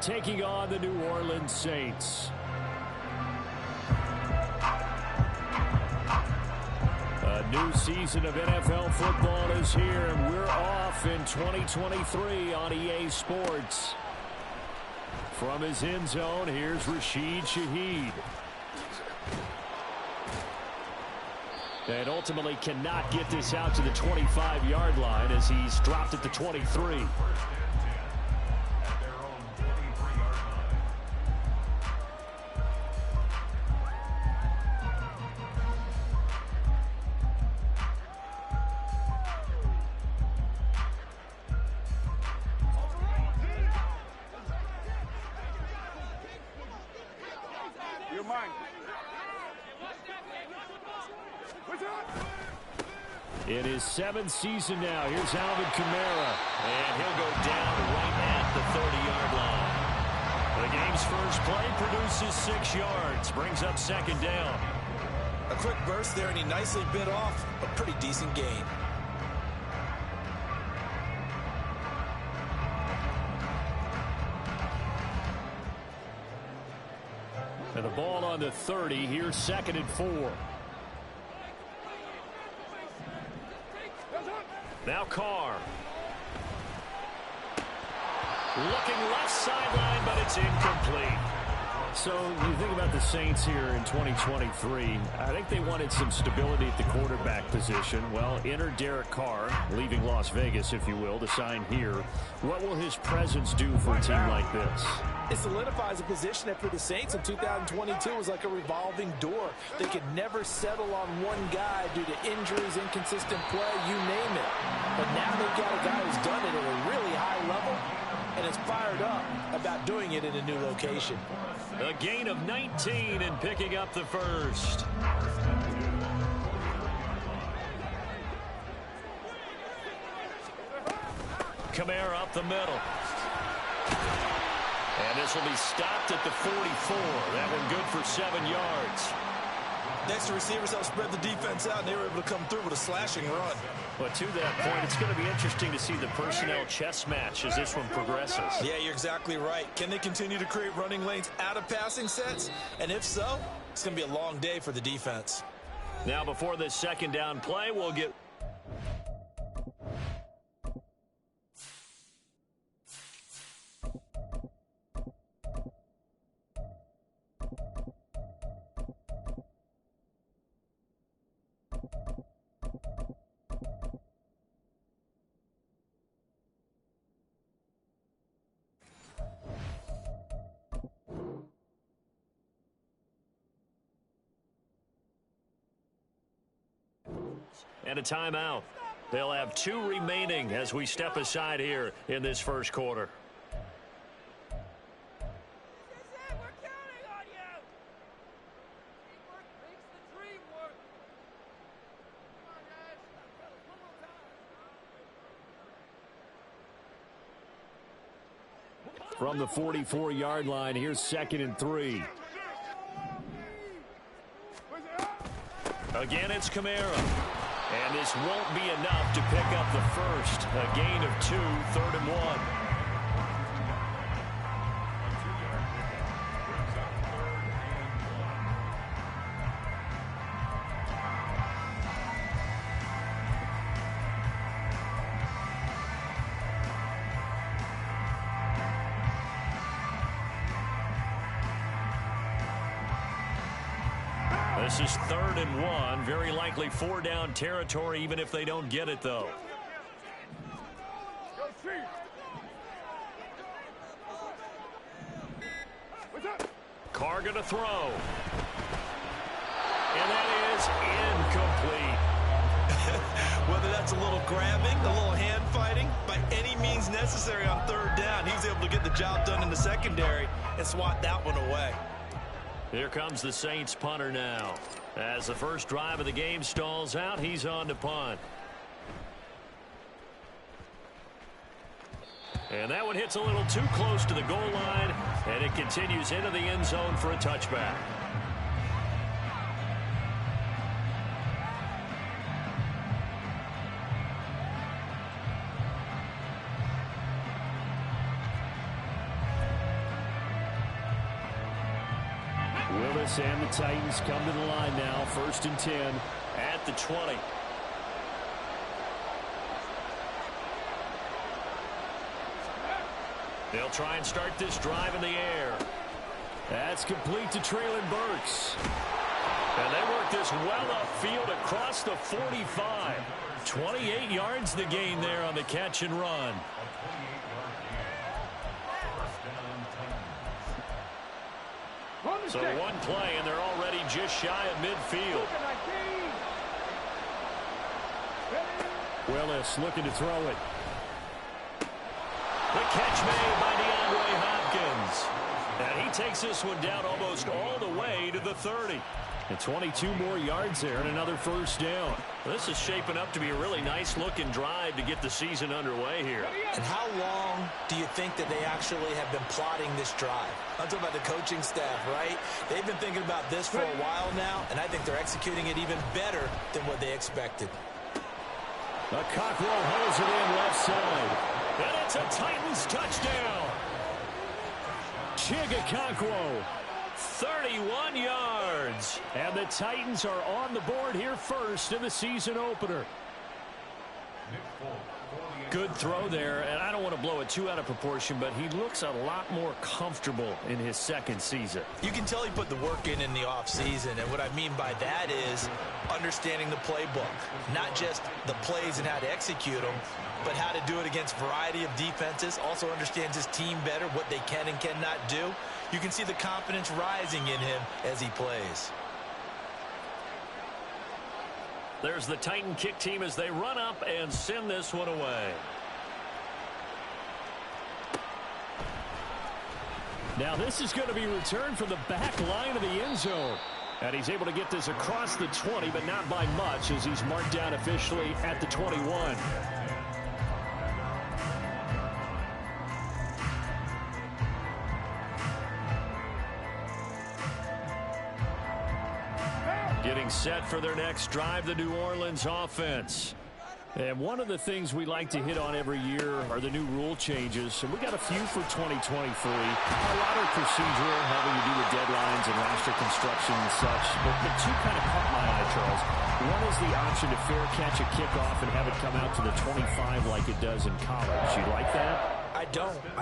taking on the New Orleans Saints. A new season of NFL football is here, and we're off in 2023 on EA Sports. From his end zone, here's Rashid Shaheed. And ultimately cannot get this out to the 25-yard line as he's dropped at the 23. In his seventh season now, here's Alvin Kamara. And he'll go down right at the 30-yard line. The game's first play produces 6 yards, brings up second down. A quick burst there, and he nicely bit off a pretty decent gain. And the ball on the 30, here's 2nd and 4. Now Carr. Looking left sideline, but it's incomplete. So you think about the Saints here in 2023. I think they wanted some stability at the quarterback position. Well, enter Derek Carr, leaving Las Vegas, if you will, to sign here. What will his presence do for a team like this? It solidifies a position that for the Saints in 2022 was like a revolving door. They could never settle on one guy due to injuries, inconsistent play, you name it. But now they've got a guy who's done it at a really high level and is fired up about doing it in a new location. A gain of 19 and picking up the first. Kamara up the middle. And this will be stopped at the 44. That one good for 7 yards. Next, the receivers helped spread the defense out, and they were able to come through with a slashing run. But to that point, it's going to be interesting to see the personnel chess match as this one progresses. Yeah, you're exactly right. Can they continue to create running lanes out of passing sets? And if so, it's going to be a long day for the defense. Now, before this second down play, we'll get... and a timeout. They'll have 2 remaining as we step aside here in this first quarter. From the 44-yard line, here's 2nd and 3. Again, it's Kamara. And this won't be enough to pick up the first. A gain of 2, 3rd and 1. This is 3rd and 1. Very likely 4 down territory, even if they don't get it, though. Carr going to throw. And that is incomplete. Whether that's a little grabbing, a little hand fighting, by any means necessary on 3rd down, he was able to get the job done in the secondary and swat that one away. Here comes the Saints punter now. As the first drive of the game stalls out, he's on to punt. And that one hits a little too close to the goal line, and it continues into the end zone for a touchback. Willis and the Titans come to the line now. 1st and 10 at the 20. They'll try and start this drive in the air. That's complete to Treylon Burks. And they work this well upfield across the 45. 28 yards the gain there on the catch and run. So one play, and they're already just shy of midfield. Willis looking to throw it. The catch made by DeAndre Hopkins. And he takes this one down almost all the way to the 30. And 22 more yards there and another 1st down. This is shaping up to be a really nice-looking drive to get the season underway here. And how long do you think that they actually have been plotting this drive? I'm talking about the coaching staff, right? They've been thinking about this for a while now, and I think they're executing it even better than what they expected. The Cockrell holds it in left side. And it's a Titans touchdown. Chigga 31 yards. And the Titans are on the board here first in the season opener. Good throw there, and I don't want to blow it too out of proportion, but he looks a lot more comfortable in his 2nd season. You can tell he put the work in the offseason, and what I mean by that is understanding the playbook. Not just the plays and how to execute them, but how to do it against a variety of defenses. Also understands his team better, what they can and cannot do. You can see the confidence rising in him as he plays. There's the Titan kick team as they run up and send this one away. Now this is going to be returned from the back line of the end zone. And he's able to get this across the 20, but not by much as he's marked down officially at the 21. Getting set for their next drive, the New Orleans offense. And one of the things we like to hit on every year are the new rule changes. And we got a few for 2023. A lot are procedural, having to do with deadlines and roster construction and such. But the two kind of caught my eye, Charles. One is the option to fair catch a kickoff and have it come out to the 25 like it does in college. You like that? I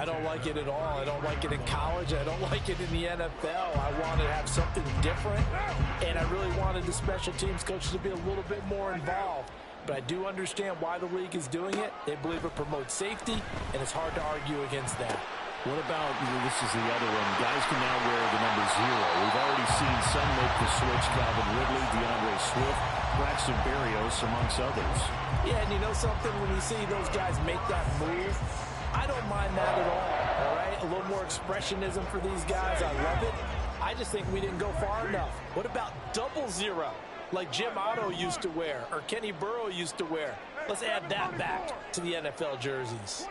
don't like it at all. I don't like it in college. I don't like it in the NFL. I wanted to have something different, and I really wanted the special teams coaches to be a little bit more involved. But I do understand why the league is doing it. They believe it promotes safety, and it's hard to argue against that. What about, this is the other one, guys can now wear the number 0. We've already seen some make the switch, Calvin Ridley, DeAndre Swift, Braxton Berrios, amongst others. Yeah, and you know something? When you see those guys make that move, I don't mind that at all right? A little more expressionism for these guys. I love it. I just think we didn't go far enough. What about 00, like Jim Otto used to wear or Kenny Burrow used to wear? Let's add that back to the NFL jerseys.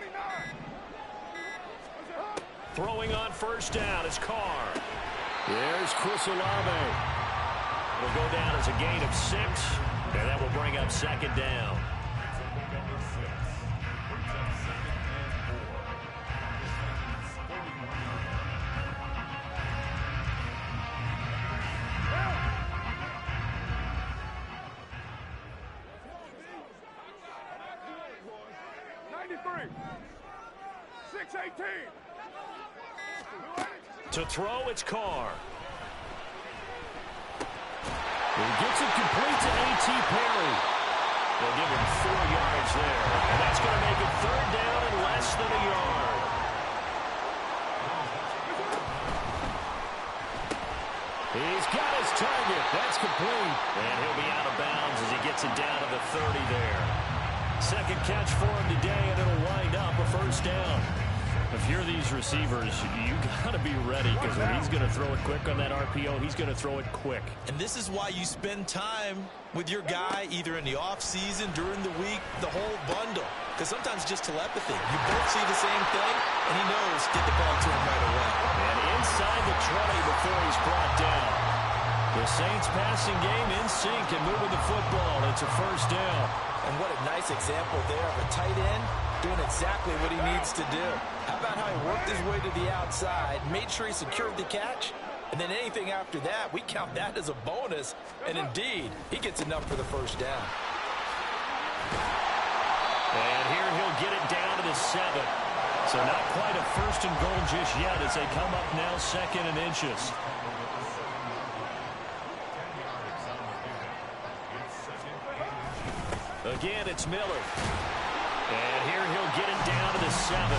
Throwing on 1st down is Carr. There's Chris Olave. Will go down as a gain of 6, and that will bring up 2nd down. To throw, it's Carr. He gets it complete to A.T. Perry. They'll give him 4 yards there. And that's going to make it 3rd down and less than a yard. He's got his target. That's complete. And he'll be out of bounds as he gets it down to the 30 there. 2nd catch for him today, and it'll wind up a 1st down. If you're these receivers, you got to be ready because when he's going to throw it quick on that RPO, he's going to throw it quick. And this is why you spend time with your guy either in the offseason, during the week, the whole bundle. Because sometimes it's just telepathy. You both see the same thing, and he knows get the ball to him right away. And inside the 20 before he's brought down. The Saints passing game in sync and moving the football. It's a 1st down. And what a nice example there of a tight end doing exactly what he needs to do. How about how he worked his way to the outside, made sure he secured the catch, And then anything after that, we count that as a bonus. And indeed, he gets enough for the first down. And here he'll get it down to the 7. So not quite a first and goal just yet as they come up now 2nd and inches. Again, it's Miller. And here he'll get it down to the 7.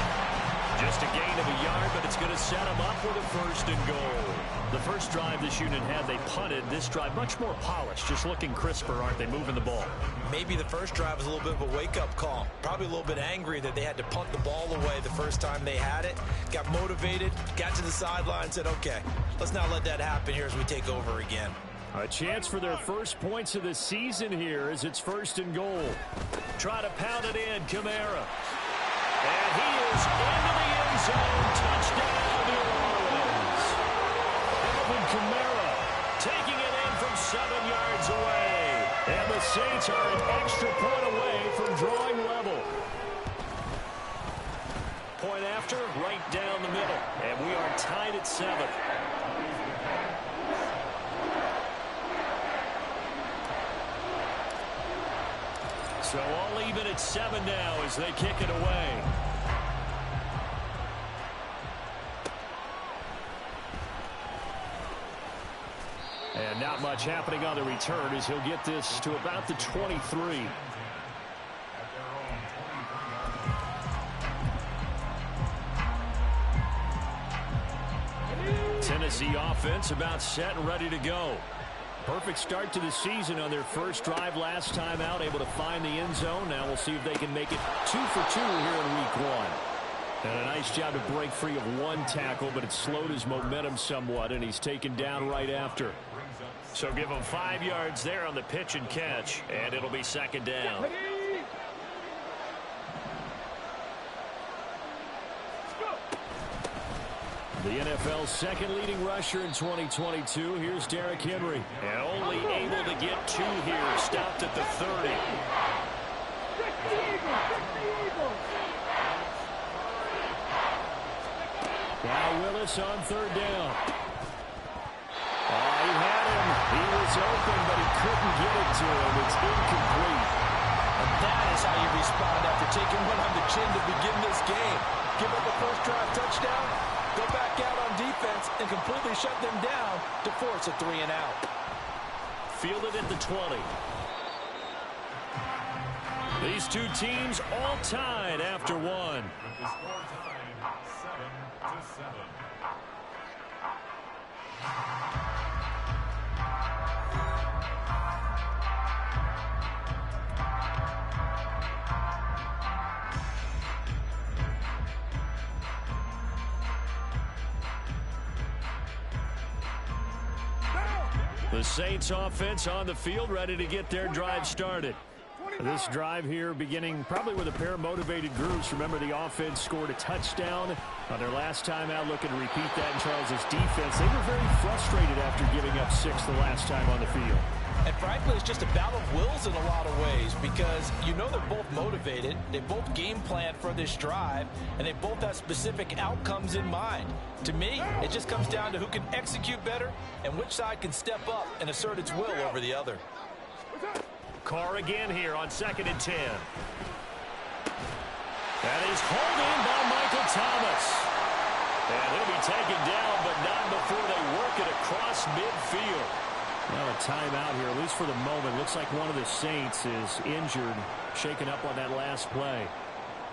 Just a gain of a yard, but it's going to set him up with a first and goal. The first drive this unit had, they punted. This drive, much more polished, just looking crisper, aren't they, moving the ball? Maybe the first drive was a little bit of a wake-up call. Probably a little bit angry that they had to punt the ball away the first time they had it. Got motivated, got to the sideline, said, okay, let's not let that happen here as we take over again. A chance for their first points of the season here as it's first and goal. Try to pound it in, Kamara. And he is into the end zone. Touchdown, New Orleans. Alvin Kamara taking it in from 7 yards away. And the Saints are an extra point away from drawing level. Point after, right down the middle. And we are tied at 7. So all even at 7 now as they kick it away. And not much happening on the return as he'll get this to about the 23. Tennessee offense about set and ready to go. Perfect start to the season on their first drive last time out, able to find the end zone. Now we'll see if they can make it 2 for 2 here in week 1. And a nice job to break free of 1 tackle, but it slowed his momentum somewhat, and he's taken down right after. So give him 5 yards there on the pitch and catch, and it'll be 2nd down. The NFL's second leading rusher in 2022. Here's Derrick Henry. And only able to get 2 here. Stopped at the 30. Now Willis on 3rd down. He had him. He was open, but he couldn't get it to him. It's incomplete. And that is how you respond after taking one on the chin to begin this game. Give up a first drive touchdown, go back out on defense, and completely shut them down to force a 3 and out. Fielded at the 20. These two teams all tied after 1. The Saints offense on the field, ready to get their drive started. This drive here beginning probably with a pair of motivated groups. Remember, the offense scored a touchdown on their last time out, looking to repeat that in Charles' defense. They were very frustrated after giving up 6 the last time on the field. And frankly, it's just a battle of wills in a lot of ways because you know they're both motivated, they both game plan for this drive, and they both have specific outcomes in mind. To me, it just comes down to who can execute better and which side can step up and assert its will over the other. Carr again here on 2nd and 10. That is holding by Michael Thomas. And he'll be taken down, but not before they work it across midfield. Well, a timeout here, at least for the moment. Looks like one of the Saints is injured, shaken up on that last play.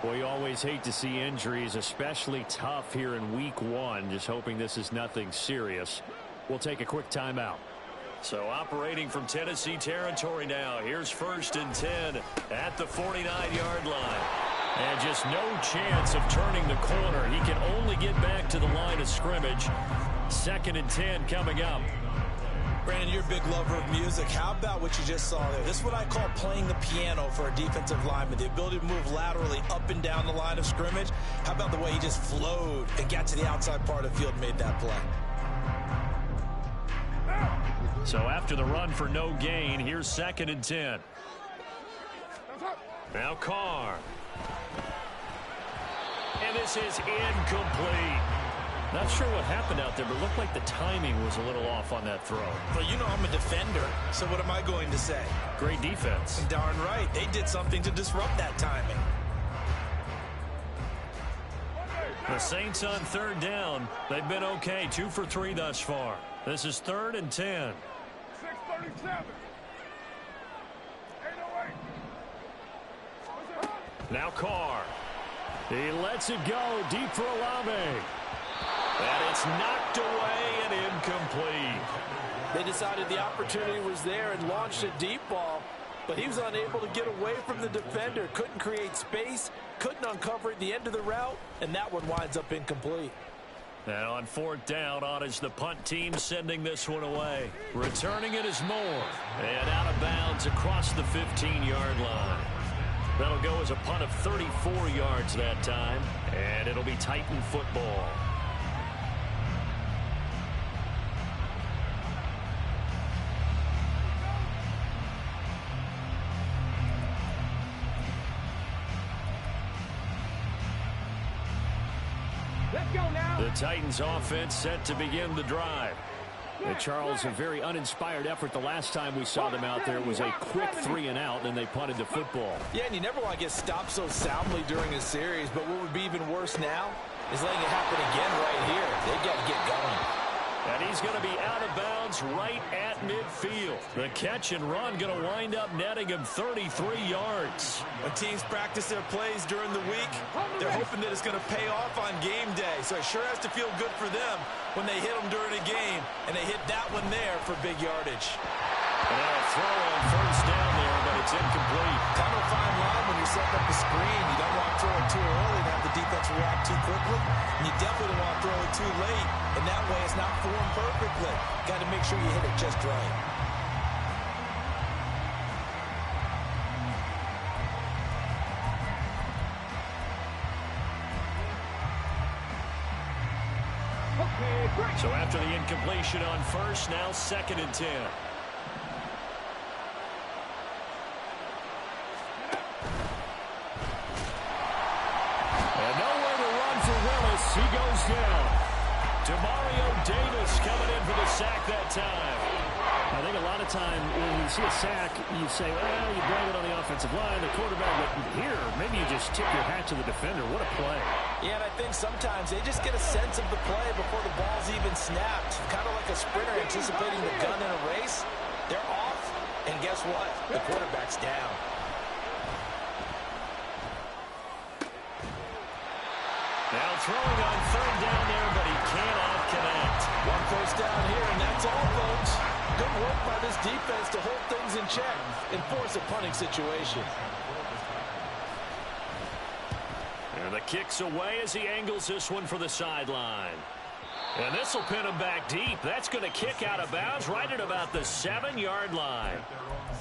Boy, you always hate to see injuries, especially tough here in week 1. Just hoping this is nothing serious. We'll take a quick timeout. So operating from Tennessee territory now. Here's 1st and 10 at the 49-yard line. And just no chance of turning the corner. He can only get back to the line of scrimmage. 2nd and 10 coming up. Brandon, you're a big lover of music. How about what you just saw there? This is what I call playing the piano for a defensive lineman. The ability to move laterally up and down the line of scrimmage. How about the way he just flowed and got to the outside part of the field and made that play? So after the run for no gain, here's 2nd and 10. Now Carr. And this is incomplete. Not sure what happened out there, but it looked like the timing was a little off on that throw. But you know I'm a defender, so what am I going to say? Great defense. Darn right. They did something to disrupt that timing. The Saints on third down. They've been okay. 2 for 3 thus far. This is 3rd and 10. 637. 808. Now Carr. He lets it go deep for Olave. And it's knocked away and incomplete. They decided the opportunity was there and launched a deep ball, but he was unable to get away from the defender. Couldn't create space, couldn't uncover at the end of the route, and that one winds up incomplete. And on 4th down, on is the punt team sending this one away. Returning it is Moore. And out of bounds across the 15-yard line. That'll go as a punt of 34 yards that time, and it'll be Titan football. Let's go now. The Titans offense set to begin the drive. And Charles, a very uninspired effort the last time we saw them out there was a quick 3-and-out, and they punted the football. Yeah, and you never want to get stopped so soundly during a series, but what would be even worse now is letting it happen again right here. They've got to get going. And he's going to be out of bounds right at midfield. The catch and run going to wind up netting him 33 yards. When teams practice their plays during the week, they're hoping that it's going to pay off on game day. So it sure has to feel good for them when they hit them during a game, and they hit that one there for big yardage. And now a throw on 1st down there, but it's incomplete. Kind of a fine line when you're setting up a screen. You don't want to throw it too early and have the defense react too quickly. And you definitely don't want to throw it too late. And that way it's not formed perfectly. Got to make sure you hit it just right. So after the incompletion on 1st, now 2nd and 10. He goes down. Demario Davis coming in for the sack that time. I think a lot of time when you see a sack, you say, well, you blame it on the offensive line, the quarterback. But here, maybe you just tip your hat to the defender. What a play. Yeah, and I think sometimes they just get a sense of the play before the ball's even snapped. Kind of like a sprinter anticipating the gun in a race. They're off, and guess what? The quarterback's down. Now throwing on 3rd down there, but he cannot connect. 1 first down here, and that's all, folks. Good work by this defense to hold things in check and force a punting situation. And the kick's away as he angles this one for the sideline. And this will pin him back deep. That's going to kick out of bounds right at about the 7-yard line.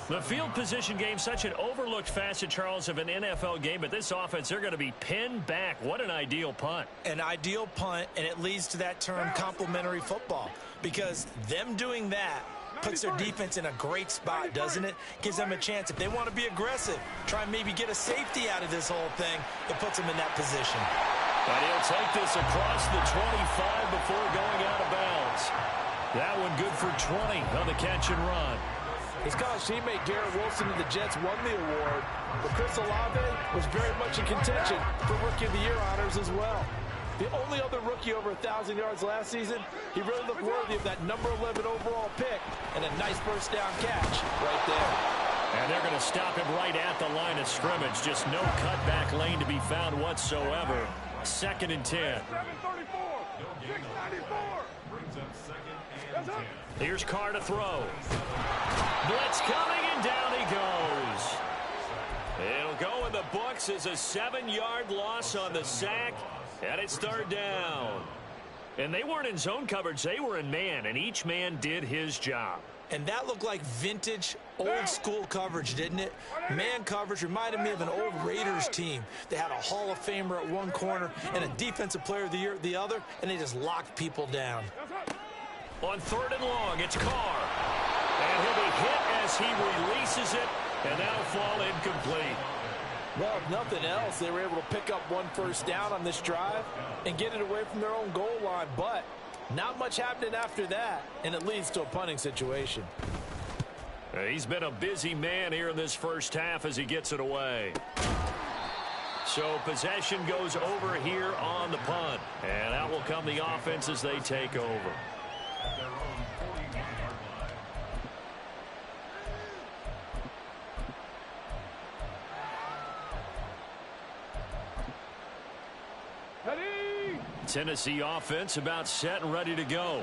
The field position game, such an overlooked facet, Charles, of an NFL game, but this offense, they're going to be pinned back. What an ideal punt. An ideal punt, and it leads to that term complementary football, because them doing that puts their defense in a great spot, doesn't it? Gives them a chance. If they want to be aggressive, try and maybe get a safety out of this whole thing, it puts them in that position. And he'll take this across the 25 before going out of bounds. That one good for 20 on the catch and run. His college teammate Garrett Wilson of the Jets won the award, but Chris Olave was very much in contention for Rookie of the Year honors as well. The only other rookie over 1,000 yards last season, he really looked worthy of that number 11 overall pick and a nice first down catch right there. And they're going to stop him right at the line of scrimmage. Just no cutback lane to be found whatsoever. 2nd and 10. 734. 694. Here's Carr to throw. Blitz coming, and down he goes. It'll go in the books as a 7-yard loss on the sack, and it's 3rd down. And they weren't in zone coverage. They were in man, and each man did his job. And that looked like vintage, old-school coverage, didn't it? Man coverage reminded me of an old Raiders team. They had a Hall of Famer at one corner and a Defensive Player of the Year at the other, and they just locked people down. On 3rd and long, it's Carr. And he'll be hit as he releases it, and that'll fall incomplete. Well, if nothing else, they were able to pick up one first down on this drive and get it away from their own goal line. But not much happening after that, and it leads to a punting situation. He's been a busy man here in this first half as he gets it away. So possession goes over here on the punt. And out will come the offense as they take over. Tennessee offense about set and ready to go.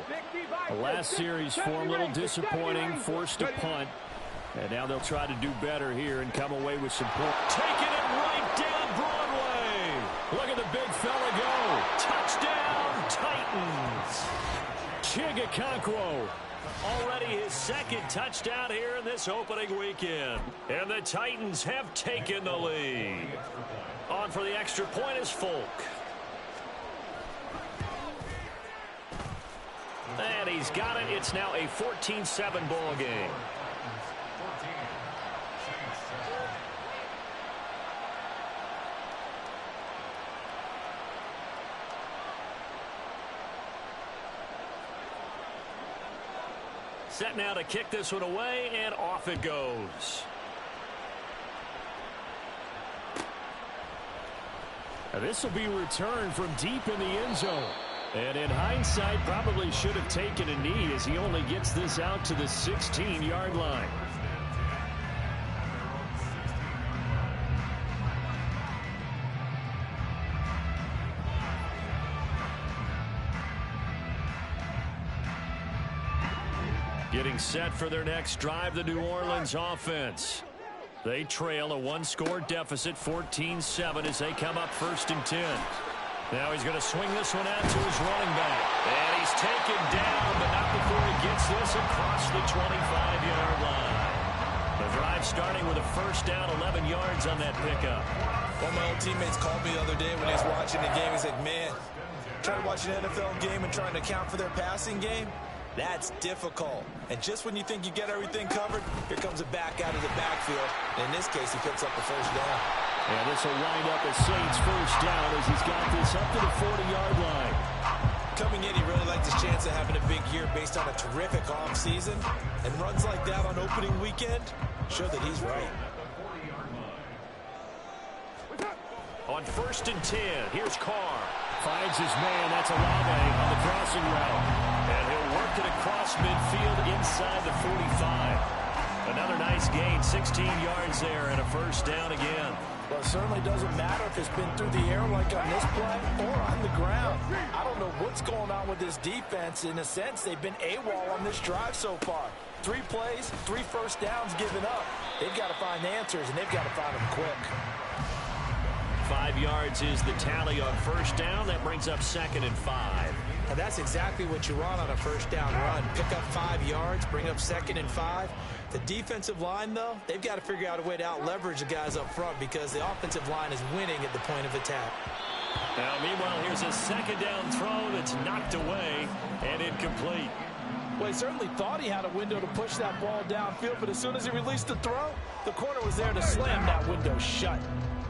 The last series for them a little disappointing, forced to punt. And now they'll try to do better here and come away with some points. Taking it right down Broadway. Look at the big fella go. Touchdown, Titans. Chig already his second touchdown here in this opening weekend. And the Titans have taken the lead. On for the extra point is Folk. And he's got it. It's now a 14-7 ball game. Set now to kick this one away, and off it goes. This will be returned from deep in the end zone. And in hindsight, probably should have taken a knee as he only gets this out to the 16-yard line. Getting set for their next drive, the New Orleans offense. They trail a one-score deficit, 14-7, as they come up 1st and 10. Now he's going to swing this one out to his running back. And he's taken down, but not before he gets this across the 25-yard line. The drive starting with a first down, 11 yards on that pickup. One of my old teammates called me the other day when he was watching the game. He's like, man, trying to watch an NFL game and trying to account for their passing game? That's difficult. And just when you think you get everything covered, here comes a back out of the backfield. And in this case, he picks up the first down. And this will wind up as Saints first down as he's got this up to the 40-yard line. Coming in, he really liked his chance of having a big year based on a terrific offseason. And runs like that on opening weekend show that he's right. On 1st and 10, here's Carr. Finds his man. That's Olave on the crossing route. And he'll work it across midfield inside the 45. Another nice gain, 16 yards there, and a first down again. Well, it certainly doesn't matter if it's been through the air like on this play or on the ground. I don't know what's going on with this defense. In a sense, they've been AWOL on this drive so far. 3 plays, 3 first downs given up. They've got to find answers, and they've got to find them quick. 5 yards is the tally on first down. That brings up 2nd and 5. And that's exactly what you want on a first down run. Pick up 5 yards, bring up 2nd and 5. The defensive line, though, they've got to figure out a way to out-leverage the guys up front because the offensive line is winning at the point of attack. Now, meanwhile, here's a 2nd down throw that's knocked away and incomplete. Well, he certainly thought he had a window to push that ball downfield, but as soon as he released the throw, the corner was there to slam that window shut.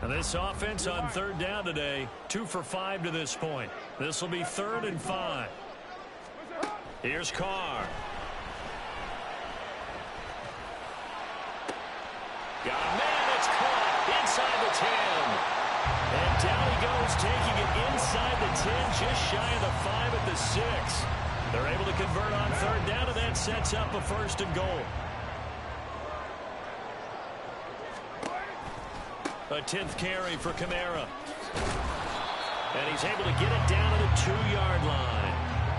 And this offense on 3rd down today, 2 for 5 to this point. This will be 3rd and 5. Here's Carr. Got a man that's caught inside the 10. And down he goes, taking it inside the 10, just shy of the 5 at the 6. They're able to convert on 3rd down, and that sets up a 1st and goal. A 10th carry for Kamara. And he's able to get it down to the 2-yard line.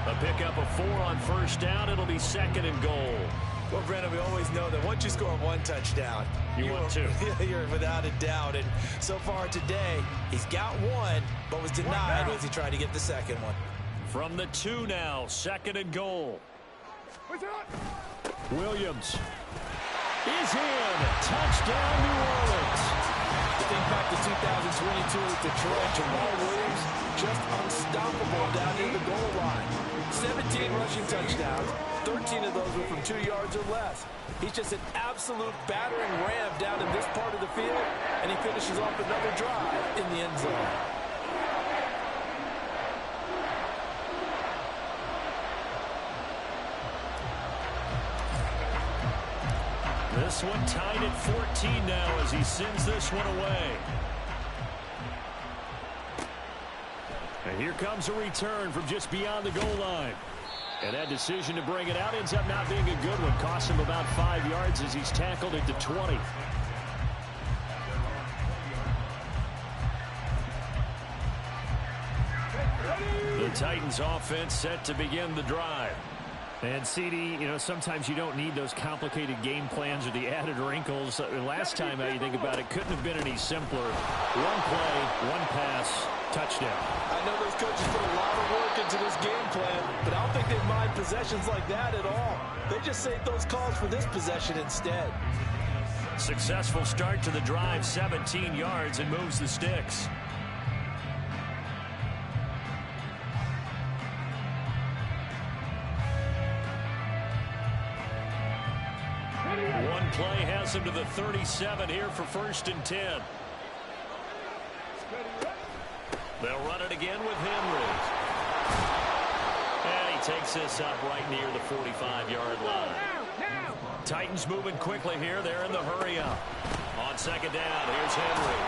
A pickup of 4 on first down. It'll be 2nd and goal. Well, Brandon, we always know that once you score 1 touchdown, you want 2. You're without a doubt. And so far today, he's got 1, but was denied as he tried to get the 2nd one. From the 2 now, 2nd and goal. Williams is in. Touchdown, New Orleans. You think back to 2022 with Detroit, Jamal Williams just unstoppable down near the goal line. 17 rushing rushing touchdowns. 13 of those were from 2 yards or less. He's just an absolute battering ram down in this part of the field, and he finishes off another drive in the end zone. This one tied at 14 now as he sends this one away. And here comes a return from just beyond the goal line. And that decision to bring it out ends up not being a good one. Costs him about 5 yards as he's tackled at the 20. The Titans offense set to begin the drive. And CD, you know, sometimes you don't need those complicated game plans or the added wrinkles. Last time, you think about it, couldn't have been any simpler. One play, one pass, touchdown. I know those coaches put a lot of work into this game plan, but I don't think they mind possessions like that at all. They just save those calls for this possession instead. Successful start to the drive, 17 yards, and moves the sticks. One play has him to the 37 here for 1st and 10. They'll run it again with Henry. And he takes this up right near the 45-yard line. Titans moving quickly here. They're in the hurry up. On 2nd down, here's Henry.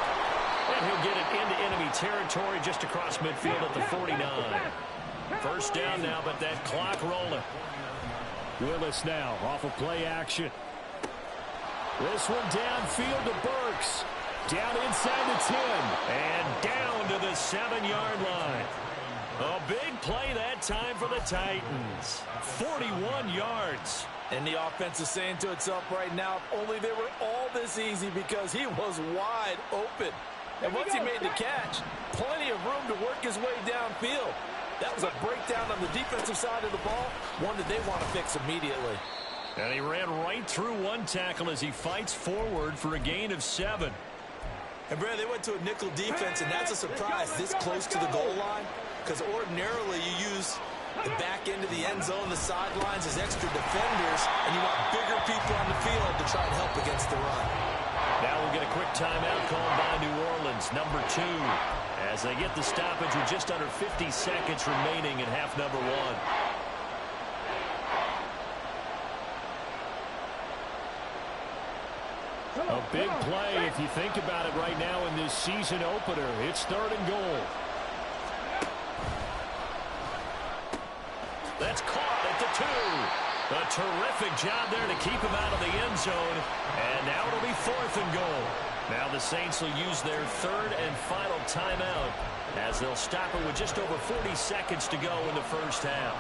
And he'll get it into enemy territory just across midfield at the 49. 1st down now, but that clock rolling. Willis now off of play action. This one downfield to Burks. Down inside the 10. And down to the 7-yard line. A big play that time for the Titans. 41 yards. And the offense is saying to itself right now, if only they were all this easy, because he was wide open. And once he made the catch, plenty of room to work his way downfield. That was a breakdown on the defensive side of the ball, one that they want to fix immediately. And he ran right through one tackle as he fights forward for a gain of 7. And, Brad, they went to a nickel defense, and that's a surprise this close to the goal line, because ordinarily you use the back end of the end zone, the sidelines as extra defenders, and you want bigger people on the field to try and help against the run. Now we'll get a quick timeout called by New Orleans, number 2, as they get the stoppage with just under 50 seconds remaining in half number 1. A big play if you think about it right now in this season opener. It's 3rd and goal. That's caught at the 2. A terrific job there to keep him out of the end zone. And now it'll be 4th and goal. Now the Saints will use their 3rd and final timeout as they'll stop it with just over 40 seconds to go in the 1st half.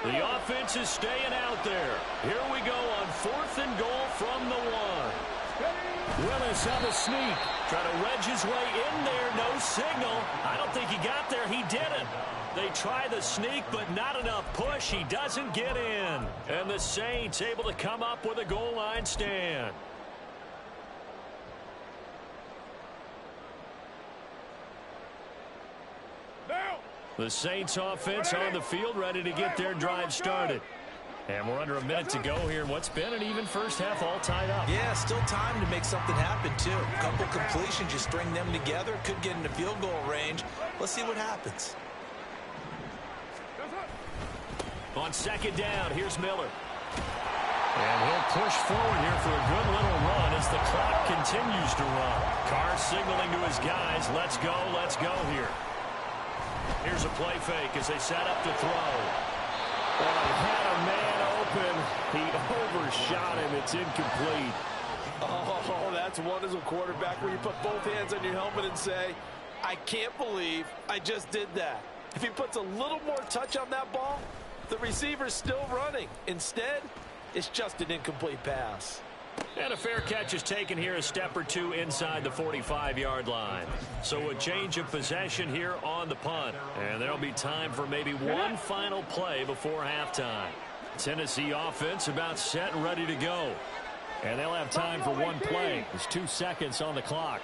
The offense is staying out there. Here we go on 4th and goal from the 1. Willis on the sneak. Trying to wedge his way in there. No signal. I don't think he got there. He didn't. They try the sneak, but not enough push. He doesn't get in. And the Saints able to come up with a goal line stand. The Saints offense on the field, ready to get their drive started. And we're under a minute to go here in what's been an even first half, all tied up. Yeah, still time to make something happen, too. A couple completions, you string them together, could get into field goal range. Let's see what happens. On 2nd down, here's Miller. And he'll push forward here for a good little run as the clock continues to run. Carr signaling to his guys, let's go here. Here's a play fake as they set up to throw. Well, he had a man open. He overshot him. It's incomplete. Oh, that's one as a quarterback where you put both hands on your helmet and say, I can't believe I just did that. If he puts a little more touch on that ball, the receiver's still running. Instead, it's just an incomplete pass. And a fair catch is taken here, a step or 2 inside the 45-yard line. So a change of possession here on the punt. And there'll be time for maybe one final play before halftime. Tennessee offense about set and ready to go. And they'll have time for one play. There's 2 seconds on the clock.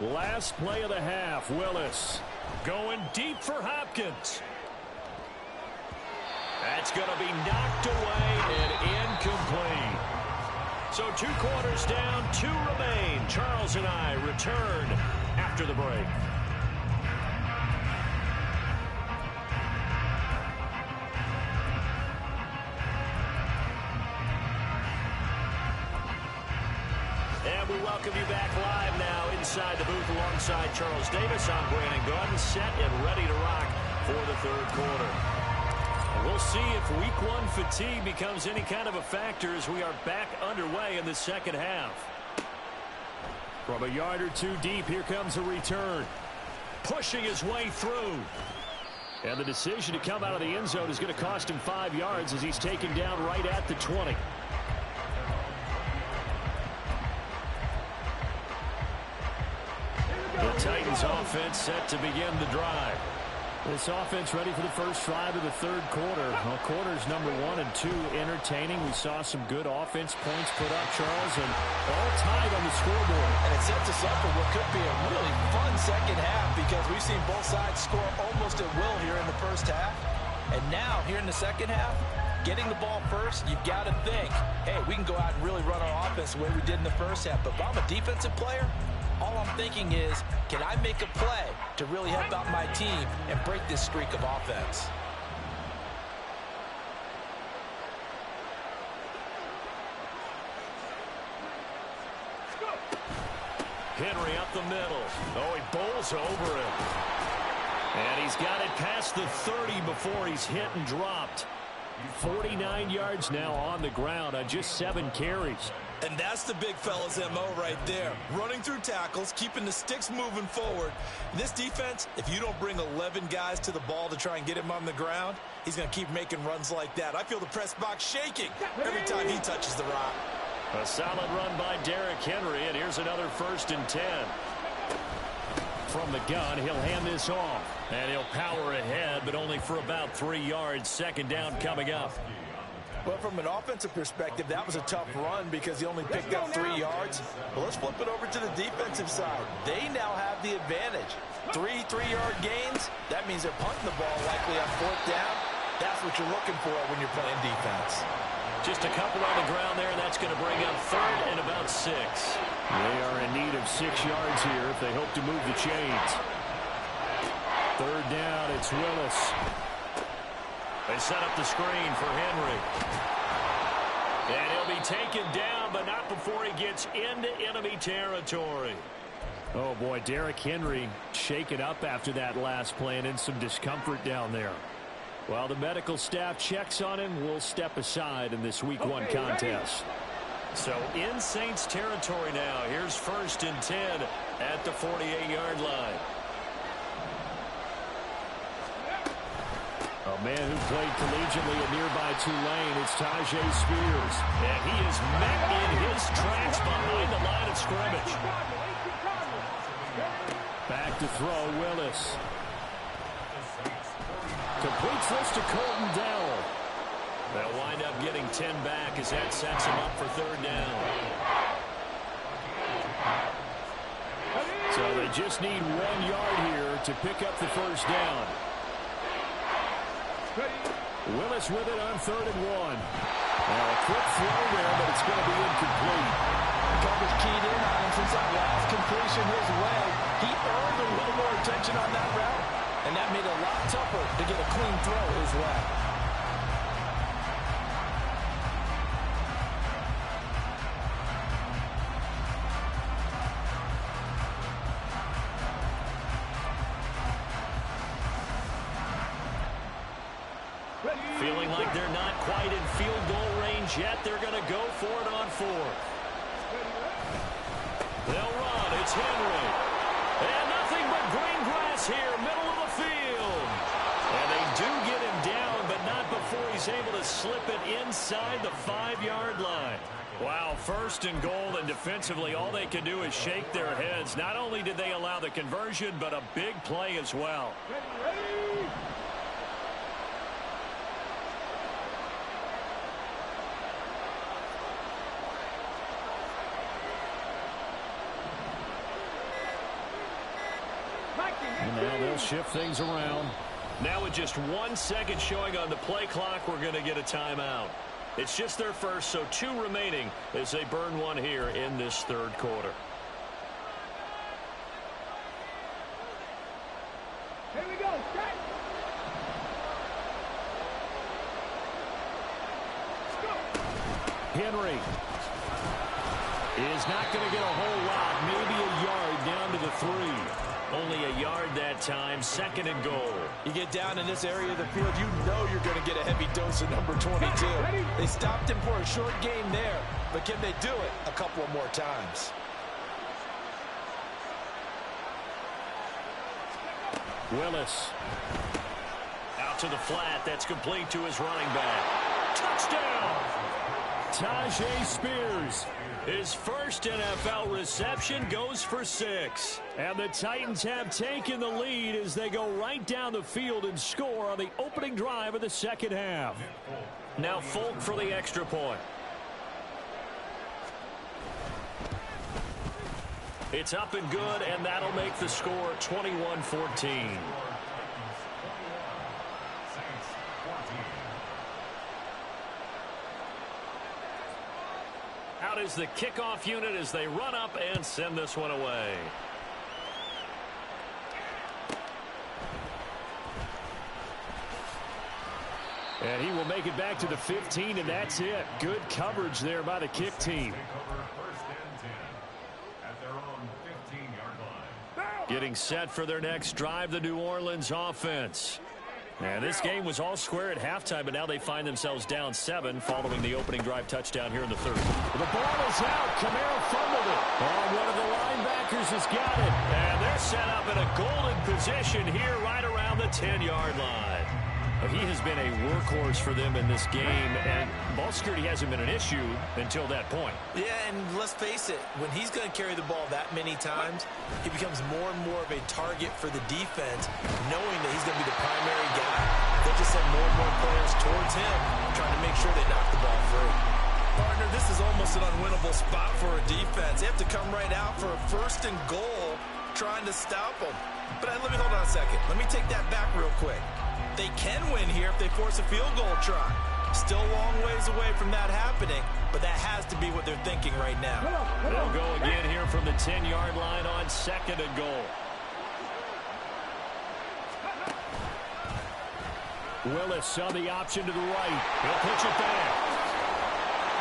Last play of the half. Willis going deep for Hopkins. That's going to be knocked away and incomplete. So 2 quarters down, 2 remain. Charles and I return after the break. And we welcome you back live now inside the booth alongside Charles Davis. I'm Brandon Gaudin, set and ready to rock for the 3rd quarter. And we'll see if week 1 fatigue becomes any kind of a factor as we are back underway in the 2nd half. From a yard or 2 deep, here comes a return. Pushing his way through. And the decision to come out of the end zone is going to cost him 5 yards as he's taken down right at the 20. The Titans offense set to begin the drive. This offense ready for the first drive of the 3rd quarter. Well, quarters number 1 and 2 entertaining. We saw some good offense points put up, Charles, and all tied on the scoreboard. And it sets us up for what could be a really fun 2nd half because we've seen both sides score almost at will here in the 1st half. And now, here in the 2nd half, getting the ball first, you've got to think, hey, we can go out and really run our offense the way we did in the 1st half. But if I'm a defensive player, all I'm thinking is, can I make a play to really help out my team and break this streak of offense? Henry up the middle. Oh, he bowls over him. And he's got it past the 30 before he's hit and dropped. 49 yards now on the ground on just 7 carries. And that's the big fella's MO right there. Running through tackles, keeping the sticks moving forward. This defense, if you don't bring 11 guys to the ball to try and get him on the ground, he's going to keep making runs like that. I feel the press box shaking every time he touches the rock. A solid run by Derrick Henry, and here's another 1st and 10. From the gun, he'll hand this off. And he'll power ahead, but only for about 3 yards. 2nd down coming up. But from an offensive perspective, that was a tough run because he only picked up 3 yards. But let's flip it over to the defensive side. They now have the advantage. 3 3-yard gains, that means they're punting the ball likely on 4th down. That's what you're looking for when you're playing defense. Just a couple on the ground there, and that's going to bring up 3rd and about 6. They are in need of 6 yards here if they hope to move the chains. 3rd down, it's Willis. They set up the screen for Henry. And he'll be taken down, but not before he gets into enemy territory. Oh, boy, Derrick Henry shaken up after that last play and in some discomfort down there. While the medical staff checks on him, we'll step aside in this Week 1 contest. So in Saints territory now. Here's 1st and 10 at the 48-yard line. A man who played collegiately at nearby Tulane, it's Tyjae Spears. And he is met in his tracks behind the line of scrimmage. Back to throw, Willis. Completes this to Colton Dell. They'll wind up getting 10 back as that sets him up for 3rd down. So they just need 1 yard here to pick up the 1st down. Willis with it on 3rd and 1. Now a quick throw there, but it's going to be incomplete. Coverage keyed in on him since that last completion his way. He earned a little more attention on that route, and that made it a lot tougher to get a clean throw his way. Feeling like they're not quite in field goal range yet. They're going to go for it on 4th. They'll run. It's Henry. And nothing but green grass here, middle of the field. And they do get him down, but not before he's able to slip it inside the 5-yard line. Wow, 1st and goal, and defensively all they can do is shake their heads. Not only did they allow the conversion, but a big play as well. And now they'll shift things around. Now with just 1 second showing on the play clock, we're going to get a timeout. It's just their first, so 2 remaining as they burn one here in this third quarter. Here we go. Set. Henry is not going to get a whole lot, maybe a yard down to the 3. Only a yard that time, 2nd and goal. You get down in this area of the field, you know you're going to get a heavy dose of number 22. They stopped him for a short gain there, but can they do it a couple of more times? Willis. Out to the flat, that's complete to his running back. Touchdown! Tyjae Spears. His first NFL reception goes for 6. And the Titans have taken the lead as they go right down the field and score on the opening drive of the second half. Now Folk for the extra point. It's up and good, and that'll make the score 21-14. Out is the kickoff unit as they run up and send this one away. And he will make it back to the 15, and that's it. Good coverage there by the kick team. Getting set for their next drive, the New Orleans offense. And this game was all square at halftime, but now they find themselves down 7 following the opening drive touchdown here in the third. The ball is out. Kamara fumbled it. Oh, one of the linebackers has got it. And they're set up in a golden position here right around the 10-yard line. He has been a workhorse for them in this game, and ball security hasn't been an issue until that point. Yeah, and let's face it, when he's going to carry the ball that many times, he becomes more and more of a target for the defense, knowing that he's going to be the primary guy. They'll just send more and more players towards him, trying to make sure they knock the ball free. Partner, this is almost an unwinnable spot for a defense. They have to come right out for a 1st and goal, trying to stop them. But let me hold on a second. Let me take that back real quick. They can win here if they force a field goal try. Still a long ways away from that happening, but that has to be what they're thinking right now. They'll go again here from the 10-yard line on 2nd and goal. Willis on the option to the right. He'll pitch it back.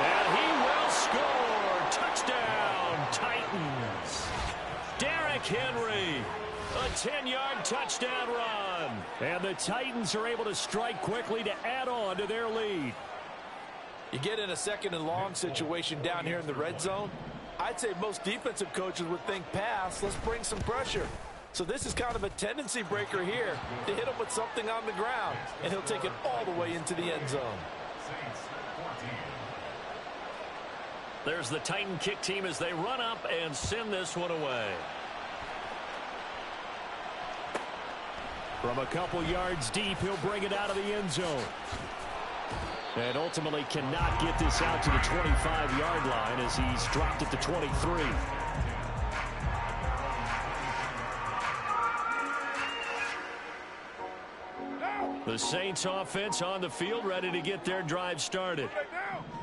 And he will score. Touchdown, Titans. Derrick Henry. A 10-yard touchdown run. And the Titans are able to strike quickly to add on to their lead. You get in a 2nd and long situation down here in the red zone, I'd say most defensive coaches would think pass, let's bring some pressure. So this is kind of a tendency breaker here to hit him with something on the ground, and he'll take it all the way into the end zone. There's the Titan kick team as they run up and send this one away. From a couple yards deep, he'll bring it out of the end zone. And ultimately cannot get this out to the 25-yard line as he's dropped at the 23. The Saints offense on the field, ready to get their drive started.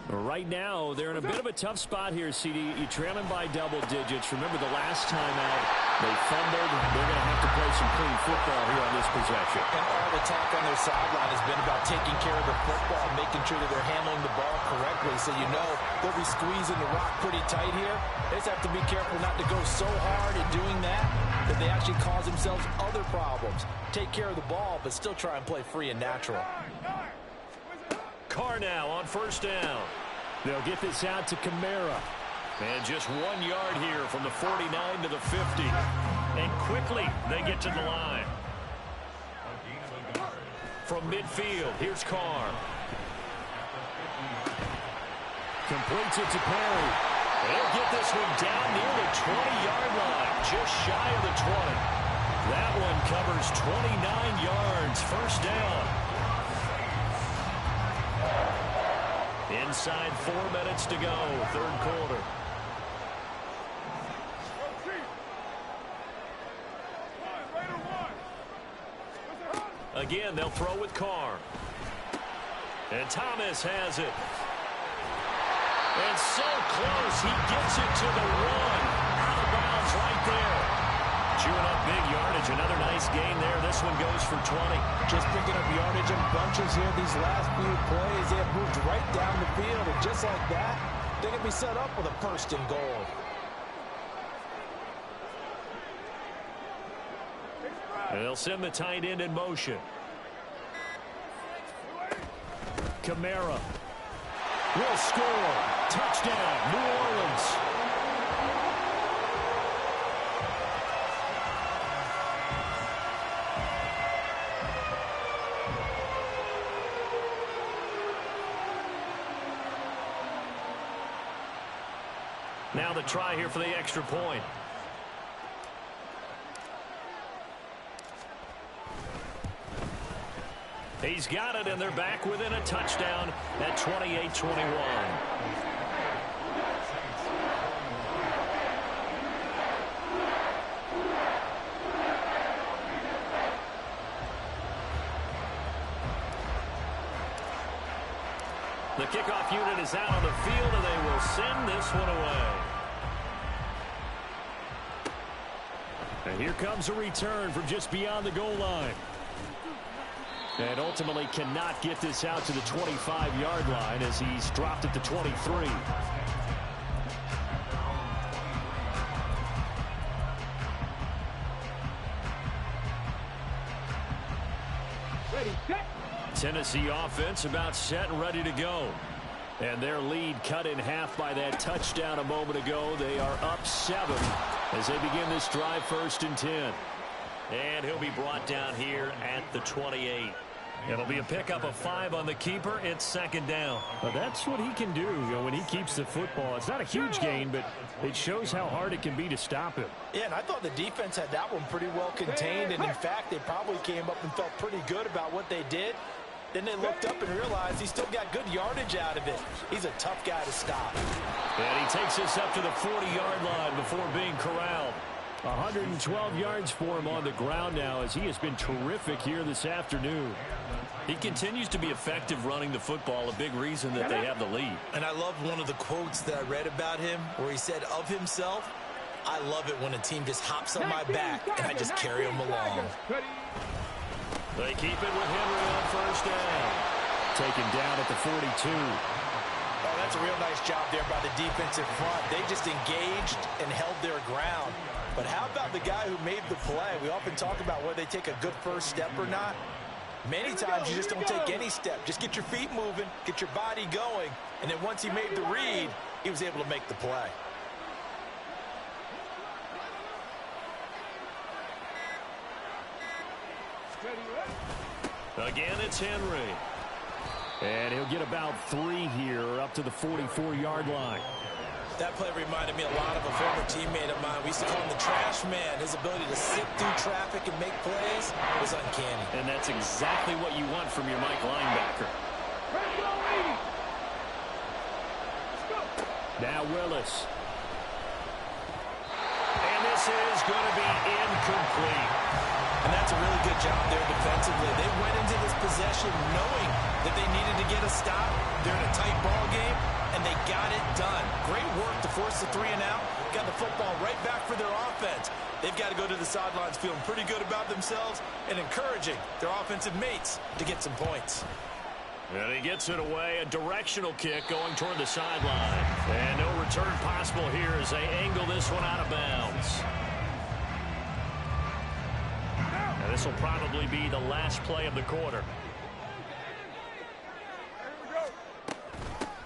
Right now, they're in a bit of a tough spot here, CD. You're trailing by double digits. Remember the last time out, they fumbled. They're going to have to play some clean football here on this possession. And all the talk on their sideline has been about taking care of the football, making sure that they're handling the ball correctly. So you know they'll be squeezing the rock pretty tight here. They just have to be careful not to go so hard at doing that they actually cause themselves other problems. Take care of the ball, but still try and play free and natural. Carr now on 1st down. They'll get this out to Kamara. And just 1 yard here from the 49 to the 50. And quickly they get to the line. From midfield, here's Carr. Completes it to Perry. They'll get this one down near the 20-yard line, just shy of the 20. That one covers 29 yards, 1st down. Inside 4 minutes to go, 3rd quarter. Raider 1. Again, they'll throw with Carr. And Thomas has it. And so close, he gets it to the 1. Out of bounds right there. Chewing up big yardage. Another nice gain there. This one goes for 20. Just picking up yardage in bunches here these last few plays. They have moved right down the field. And just like that, they're going to be set up with a first and goal. They'll send the tight end in motion. Kamara will score. Touchdown, New Orleans. Now the try here for the extra point. He's got it, and they're back within a touchdown at 28-21. The kickoff unit is out on the field, and they will send this one away. And here comes a return from just beyond the goal line. And ultimately cannot get this out to the 25-yard line as he's dropped at the 23. Ready, set. Tennessee offense about set and ready to go. And their lead cut in half by that touchdown a moment ago. They are up 7 as they begin this drive, 1st and 10. And he'll be brought down here at the 28. It'll be a pickup of 5 on the keeper. It's 2nd down. Well, that's what he can do, when he keeps the football. It's not a huge gain, but it shows how hard it can be to stop him. Yeah, and I thought the defense had that one pretty well contained. And in fact, they probably came up and felt pretty good about what they did. Then they looked up and realized he still got good yardage out of it. He's a tough guy to stop. And he takes this up to the 40-yard line before being corralled. 112 yards for him on the ground now as he has been terrific here this afternoon. He continues to be effective running the football, a big reason that they have the lead. And I love one of the quotes that I read about him where he said of himself, I love it when a team just hops on my back and I just carry them along. They keep it with Henry on 1st down. Taken down at the 42. Oh, that's a real nice job there by the defensive front. They just engaged and held their ground. But how about the guy who made the play? We often talk about whether they take a good first step or not. Many times you just don't take any step. Just get your feet moving, get your body going, and then once he made the read, he was able to make the play. Again, it's Henry. And he'll get about 3 here up to the 44-yard line. That play reminded me a lot of a former teammate of mine. We used to call him the trash man. His ability to sit through traffic and make plays was uncanny. And that's exactly what you want from your Mike linebacker. Now Willis. And this is going to be incomplete. And that's a really good job there defensively. They went into this possession knowing that they needed to get a stop. They're in a tight ball game, and they got it done. Great work to force the 3 and out. Got the football right back for their offense. They've got to go to the sidelines feeling pretty good about themselves and encouraging their offensive mates to get some points. And he gets it away. A directional kick going toward the sideline. And no return possible here as they angle this one out of bounds. And this will probably be the last play of the quarter.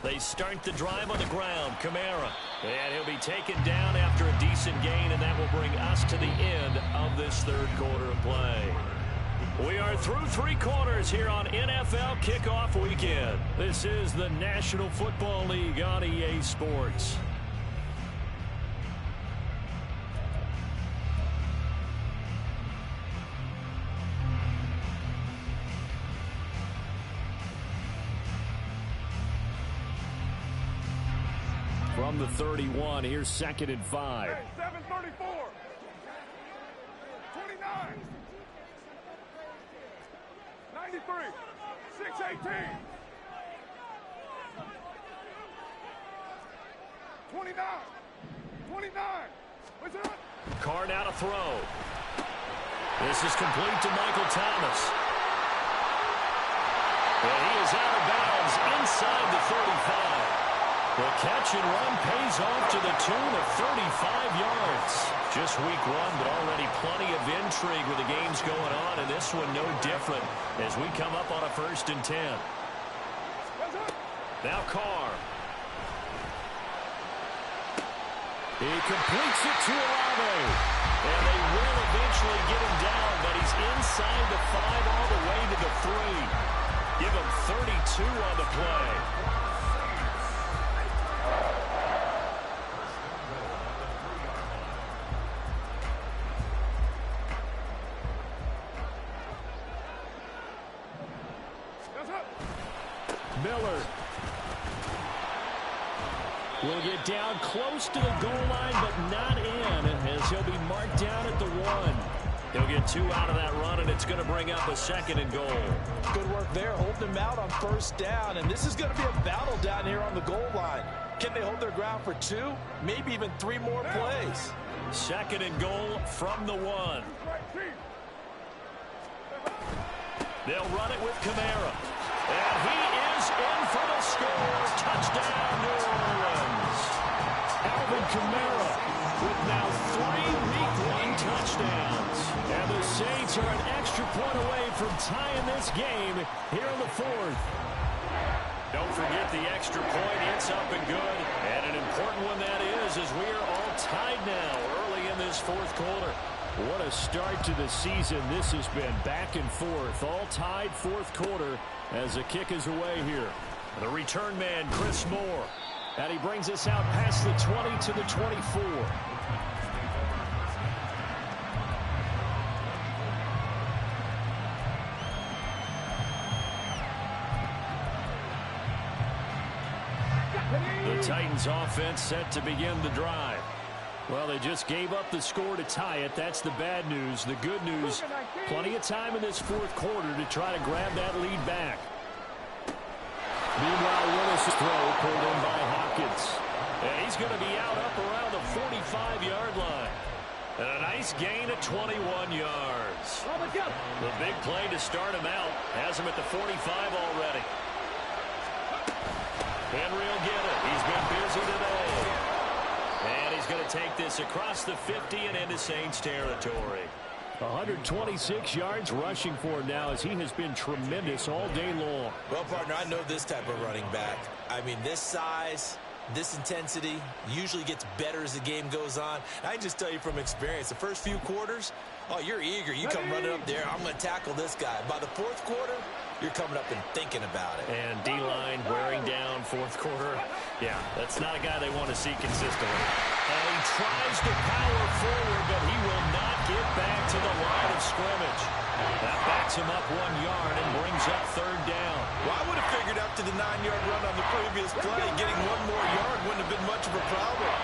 They start the drive on the ground. Kamara. And he'll be taken down after a decent gain, and that will bring us to the end of this 3rd quarter of play. We are through 3 quarters here on NFL Kickoff Weekend. This is the National Football League on EA Sports. From the 31, here's 2nd and 5. 734. 29. 93. 618. 29. 29. What's it up? Carr now to throw. This is complete to Michael Thomas. And he is out of bounds inside the 35. The catch and run pays off to the tune of 35 yards. Just week one, but already plenty of intrigue with the games going on, and this one no different as we come up on a 1st and 10. Now Carr. He completes it to Olave. And they will eventually get him down, but he's inside the 5 all the way to the 3. Give him 32 on the play. Miller will get down close to the goal line, but not in, as he'll be marked down at the 1. He'll get 2 out of that run, and it's going to bring up a 2nd and goal. Good work there, holding him out on 1st down, and this is going to be a battle down here on the goal line. Can they hold their ground for 2, maybe even 3 more plays? 2nd and goal from the 1. They'll run it with Kamara. And he is in for the score. Touchdown, New Orleans. Alvin Kamara with now 3 week 1 touchdowns. And the Saints are an extra point away from tying this game here in the 4th. Don't forget the extra point. It's up and good. And an important one that is, as we are all tied now early in this 4th quarter. What a start to the season this has been. Back and forth, all tied 4th quarter as the kick is away here. The return man, Chris Moore. And he brings us out past the 20 to the 24. The Titans offense set to begin the drive. Well, they just gave up the score to tie it. That's the bad news. The good news, plenty of time in this 4th quarter to try to grab that lead back. Meanwhile, Willis' throw pulled in by Hopkins. And he's going to be out up around the 45-yard line. And a nice gain of 21 yards. The big play to start him out has him at the 45 already. Henry will get it. He's been busy today. And he's going to take this across the 50 and into Saints territory. 126 yards rushing for him now as he has been tremendous all day long. Well, partner, I know this type of running back. I mean, this size, this intensity usually gets better as the game goes on. I just tell you from experience, the first few quarters, oh, you're eager. You come running up there, I'm going to tackle this guy. By the 4th quarter, you're coming up and thinking about it. And D-line wearing down 4th quarter. Yeah, that's not a guy they want to see consistently. And he tries to power forward, but he will not get back to the line of scrimmage. That backs him up 1 yard and brings up 3rd down. Well, I would have figured up to the 9-yard run on the previous play. Getting 1 more yard wouldn't have been much of a problem.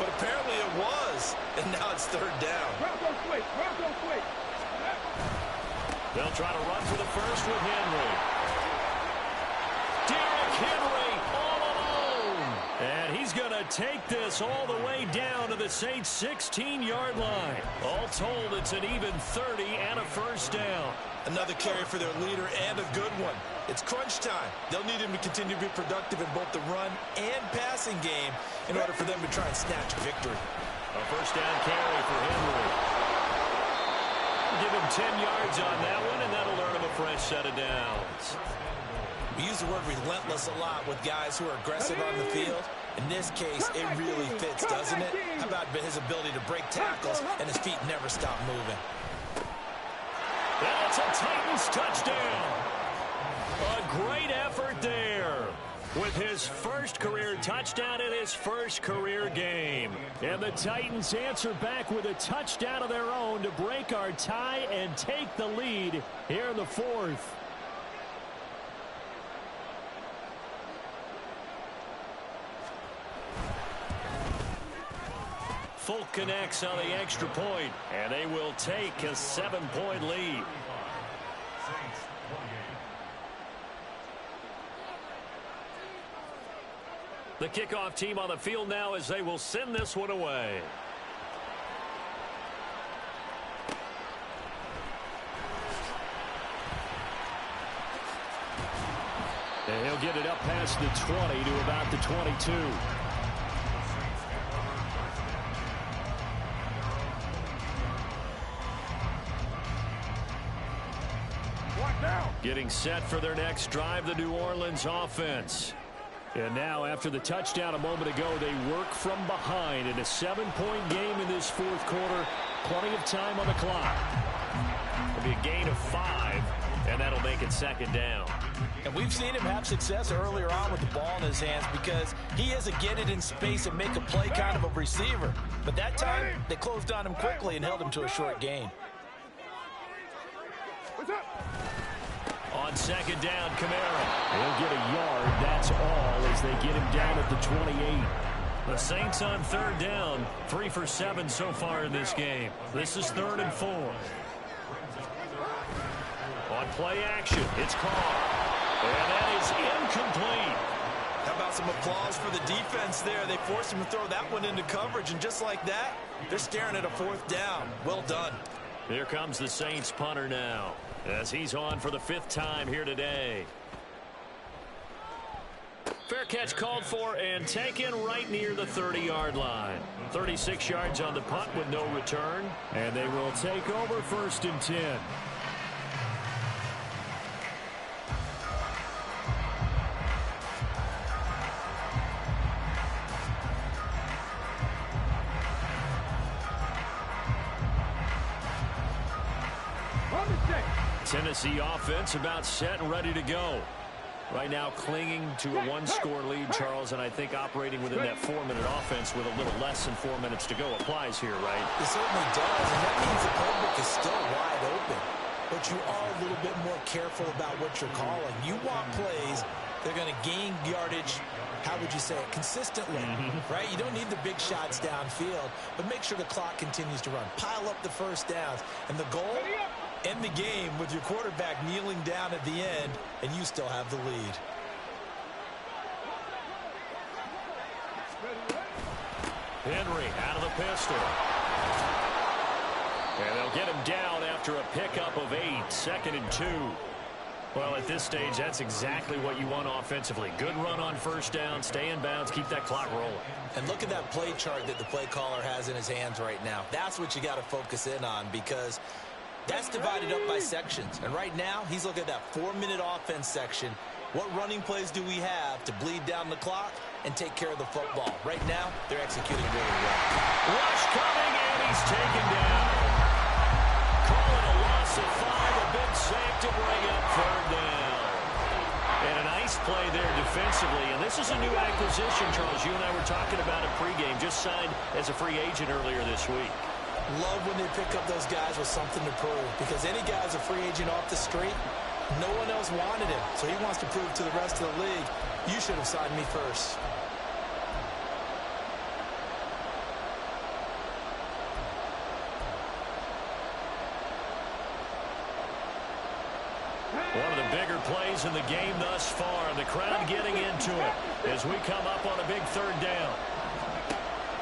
But apparently it was. And now it's 3rd down. They'll try to run for the first with Henry. Derrick Henry all alone. And he's going to take this all the way down to the Saints' 16-yard line. All told, it's an even 30 and a 1st down. Another carry for their leader and a good one. It's crunch time. They'll need him to continue to be productive in both the run and passing game in order for them to try and snatch victory. A 1st down carry for Henry. Give him 10 yards on that one, and that'll earn him a fresh set of downs. We use the word relentless a lot with guys who are aggressive on the field. In this case, it really fits, doesn't it? How about his ability to break tackles and his feet never stop moving? That's a Titans touchdown. A great effort there with his first career touchdown in his first career game. And the Titans answer back with a touchdown of their own to break our tie and take the lead here in the 4th. Folk connects on the extra point, and they will take a 7-point lead. The kickoff team on the field now as they will send this one away. And he'll get it up past the 20 to about the 22. Getting set for their next drive, the New Orleans offense. And now, after the touchdown a moment ago, they work from behind in a 7-point game in this fourth quarter. Plenty of time on the clock. It'll be a gain of 5, and that'll make it second down. And we've seen him have success earlier on with the ball in his hands because he is a get it in space and make a play kind of a receiver. But that time, they closed on him quickly and held him to a short gain. On second down, Kamara. He'll get a yard, that's all, as they get him down at the 28. The Saints on third down, 3 for 7 so far in this game. This is 3rd and 4. On play action, it's Carr. And that is incomplete. How about some applause for the defense there? They forced him to throw that one into coverage, and just like that, they're staring at a 4th down. Well done. Here comes the Saints punter now, as he's on for the 5th time here today. Fair catch called for and taken right near the 30-yard line. 36 yards on the punt with no return. And they will take over 1st and 10. Tennessee offense about set and ready to go. Right now clinging to a 1-score lead, Charles, and I think operating within that 4-minute offense with a little less than 4 minutes to go applies here, right? It certainly does, and that means the playbook is still wide open. But you are a little bit more careful about what you're calling. You want plays that are going to gain yardage, how would you say it, consistently, right? You don't need the big shots downfield, but make sure the clock continues to run. Pile up the first downs, and the goal, end the game with your quarterback kneeling down at the end, and you still have the lead. Henry out of the pistol. And they'll get him down after a pickup of 8, 2nd and 2. Well, at this stage, that's exactly what you want offensively. Good run on 1st down, stay in bounds, keep that clock rolling. And look at that play chart that the play caller has in his hands right now. That's what you got to focus in on, because that's divided up by sections. And right now, he's looking at that 4-minute offense section. What running plays do we have to bleed down the clock and take care of the football? Right now, they're executing really well. Rush coming, and he's taken down. Call it a loss of 5, a big sack to bring up 3rd down. And a nice play there defensively. And this is a new acquisition, Charles. You and I were talking about it pregame. Just signed as a free agent earlier this week. Love when they pick up those guys with something to prove, because any guy's a free agent off the street, no one else wanted him, so he wants to prove to the rest of the league, you should have signed me first. One of the bigger plays in the game thus far, the crowd getting into it as we come up on a big 3rd down.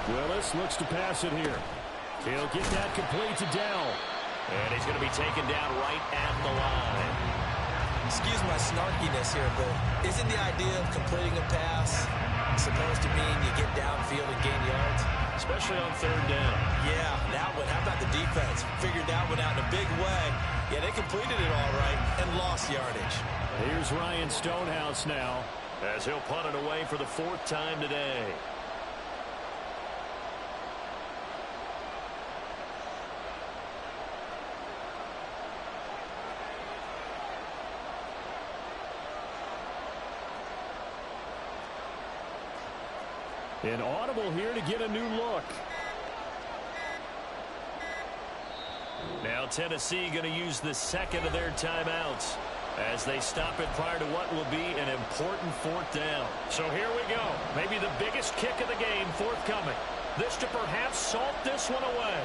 Willis looks to pass it here. He'll get that complete to Dell. And he's going to be taken down right at the line. Excuse my snarkiness here, but isn't the idea of completing a pass supposed to mean you get downfield and gain yards? Especially on 3rd down. Yeah, that one. How about the defense? Figured that one out in a big way. Yeah, they completed it all right and lost yardage. Here's Ryan Stonehouse now, as he'll punt it away for the 4th time today. An audible here to get a new look. Now Tennessee going to use the 2nd of their timeouts as they stop it prior to what will be an important 4th down. So here we go. Maybe the biggest kick of the game forthcoming. This to perhaps salt this one away.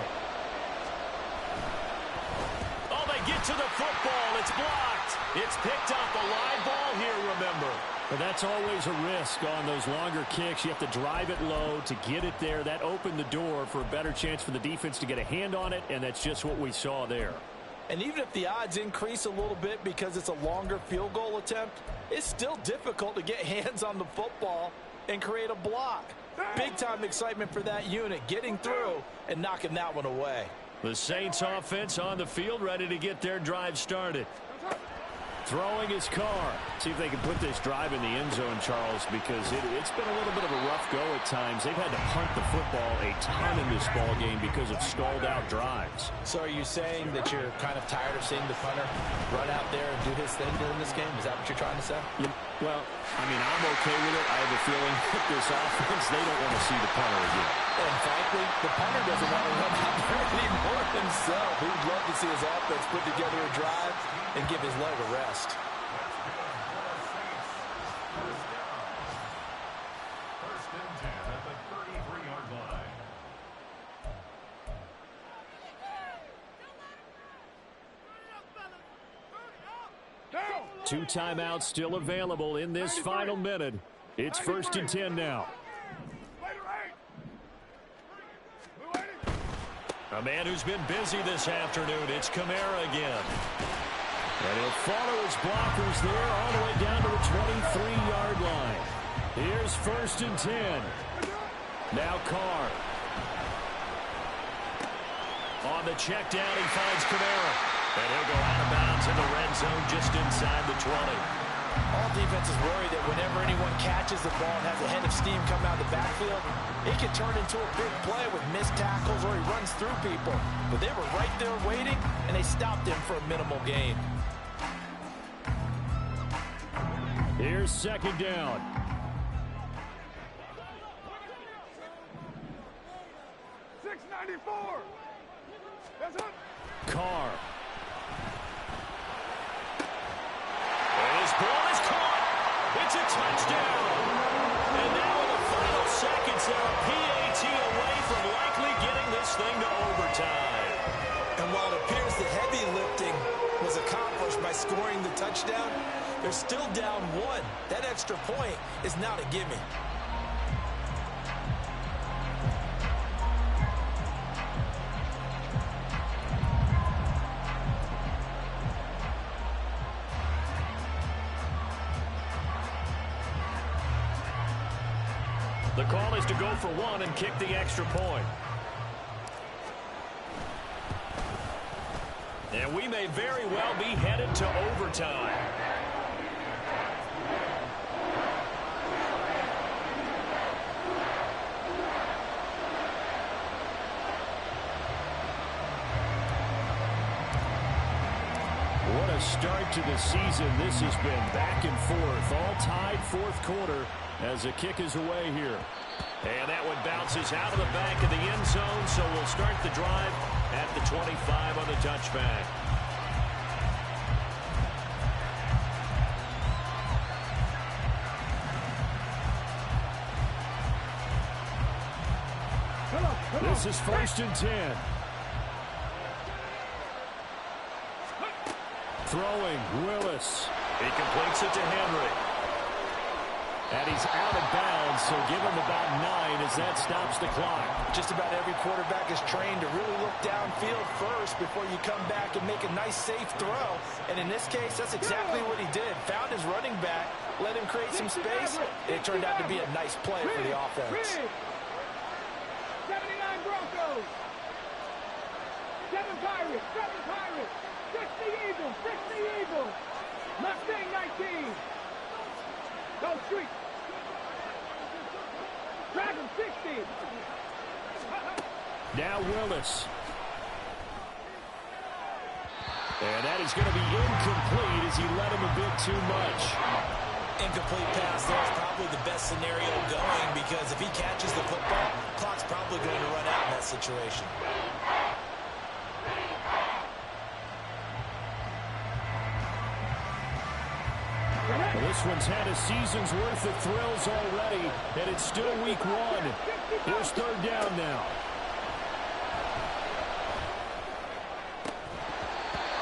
Oh, they get to the football. It's blocked. It's picked up. A live ball here, remember. But that's always a risk on those longer kicks. You have to drive it low to get it there. That opened the door for a better chance for the defense to get a hand on it, and that's just what we saw there. And even if the odds increase a little bit because it's a longer field goal attempt, it's still difficult to get hands on the football and create a block. Big-time excitement for that unit, getting through and knocking that one away. The Saints offense on the field, ready to get their drive started. Throwing his car. See if they can put this drive in the end zone, Charles, because it's been a little bit of a rough go at times. They've had to punt the football a ton in this ball game because of stalled-out drives. So are you saying that you're kind of tired of seeing the punter run out there and do his thing during this game? Is that what you're trying to say? Well, I mean, I'm okay with it. I have a feeling that this offense, they don't want to see the punter again. And frankly, the punter doesn't want to run out there anymore himself. He would love to see his offense put together a drive and give his leg a rest. First and 10 at the 33-yard line. Two timeouts still available in this final minute. It's first and 10 now. A man who's been busy this afternoon. It's Kamara again. And he'll follow his blockers there all the way down to the 23-yard line. Here's first and 10. Now Carr. On the check down, he finds Kamara. And he'll go out of bounds in the red zone just inside the 20. All defenses worry that whenever anyone catches the ball and has a head of steam come out of the backfield, it can turn into a big play with missed tackles or he runs through people. But they were right there waiting, and they stopped him for a minimal gain. Here's second down. .694. That's it. Carr. His ball is caught. It's a touchdown. And now in the final seconds, they're a PAT away from likely getting this thing to overtime. And while it appears the heavy lifting was accomplished by scoring the touchdown, they're still down one. That extra point is not a gimme. The call is to go for one and kick the extra point. And we may very well be headed to overtime. What a start to the season. This has been back and forth, all tied fourth quarter as the kick is away here. And that one bounces out of the back of the end zone, so we'll start the drive at the 25 on the touchback. This is first and 10. Throwing, Willis. He completes it to Henry. And he's out of bounds, so give him about 9 as that stops the clock. Just about every quarterback is trained to really look downfield first before you come back and make a nice, safe throw. And in this case, that's exactly what he did. Found his running back, let him create some space, and it turned out to be a nice play for the offense. 79 Broncos. 7 Pirates. 7 Pirates. 60 Eagles. 60 Eagles. Mustang 19. Go Street. Dragon 60. Now Willis. And that is going to be incomplete as he let him a bit too much. Incomplete pass there is probably the best scenario going because if he catches the football, clock's probably going to run out in that situation. Well, this one's had a season's worth of thrills already, and it's still week 1. Here's third down now.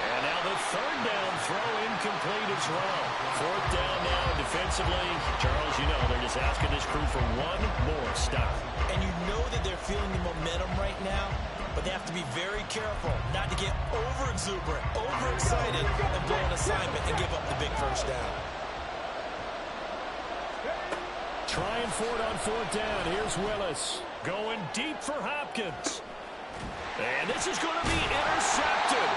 And now the third down throw incomplete as well. Fourth down now defensively. Charles, you know, they're just asking this crew for one more stop. And you know that they're feeling the momentum right now, but they have to be very careful not to get over-exuberant, over-excited, and blow an assignment and give up the big first down. Trying for it on fourth down. Here's Willis. Going deep for Hopkins. And this is going to be intercepted.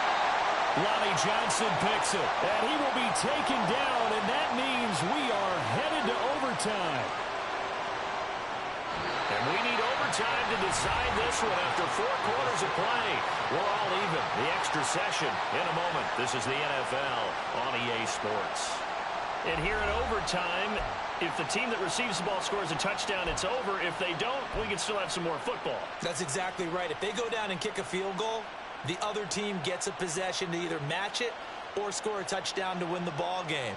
Lonnie Johnson picks it. And he will be taken down, and that means we are headed to overtime. And we need overtime to decide this one after 4 quarters of play. We're all even. The extra session in a moment. This is the NFL on EA Sports. And here in overtime, if the team that receives the ball scores a touchdown, it's over. If they don't, we can still have some more football. That's exactly right. If they go down and kick a field goal, the other team gets a possession to either match it or score a touchdown to win the ball game.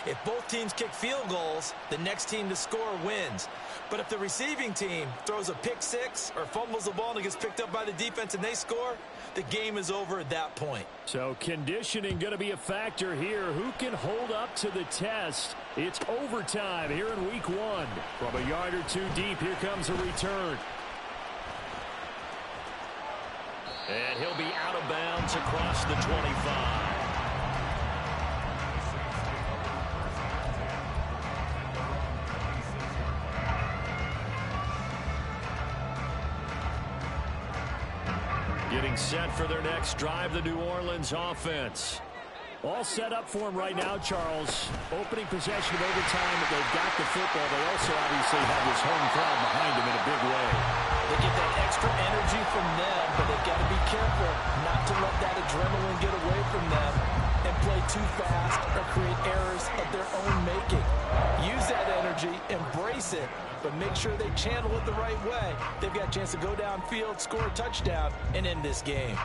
If both teams kick field goals, the next team to score wins. But if the receiving team throws a pick six or fumbles the ball and it gets picked up by the defense and they score, the game is over at that point. So conditioning going to be a factor here. Who can hold up to the test? It's overtime here in week 1. From a yard or two deep, here comes a return. And he'll be out of bounds across the 25. Getting set for their next drive, the New Orleans offense. All set up for him right now, Charles. Opening possession of overtime. They've got the football. They also obviously have this home crowd behind them in a big way. They get that extra energy from them, but they've got to be careful not to let that adrenaline get away from them and play too fast or create errors of their own making. Use that energy, embrace it, but make sure they channel it the right way. They've got a chance to go downfield, score a touchdown, and end this game.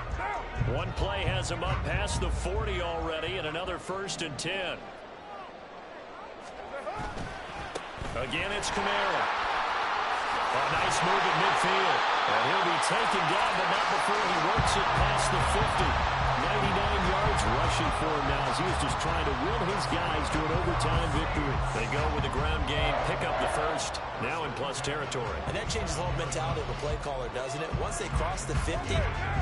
One play has them up past the 40 already, and another 1st and 10. Again, it's Kamara. A nice move at midfield. And he'll be taken down, but not before he works it past the 50. 99 yards rushing for him now as he was just trying to will his guys to an overtime victory. They go with the ground game, pick up the first, now in plus territory. And that changes the whole mentality of a play caller, doesn't it? Once they cross the 50,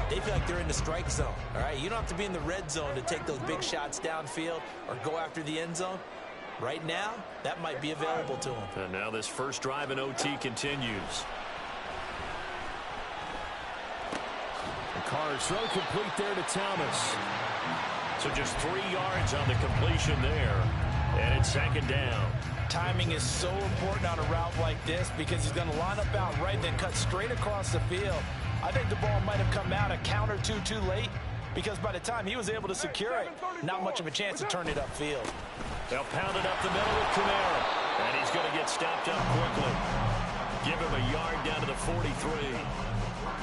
they feel like they're in the strike zone. All right, you don't have to be in the red zone to take those big shots downfield or go after the end zone. Right now, that might be available to them. And now this first drive in OT continues. Carr's throw complete there to Thomas. So just 3 yards on the completion there. And it's 2nd down. Timing is so important on a route like this because he's going to line up out right, then cut straight across the field. I think the ball might have come out a count or two too late because by the time he was able to secure it, not much of a chance to turn it upfield. They'll pound it up the middle with Kamara. And he's going to get stopped up quickly. Give him a yard down to the 43.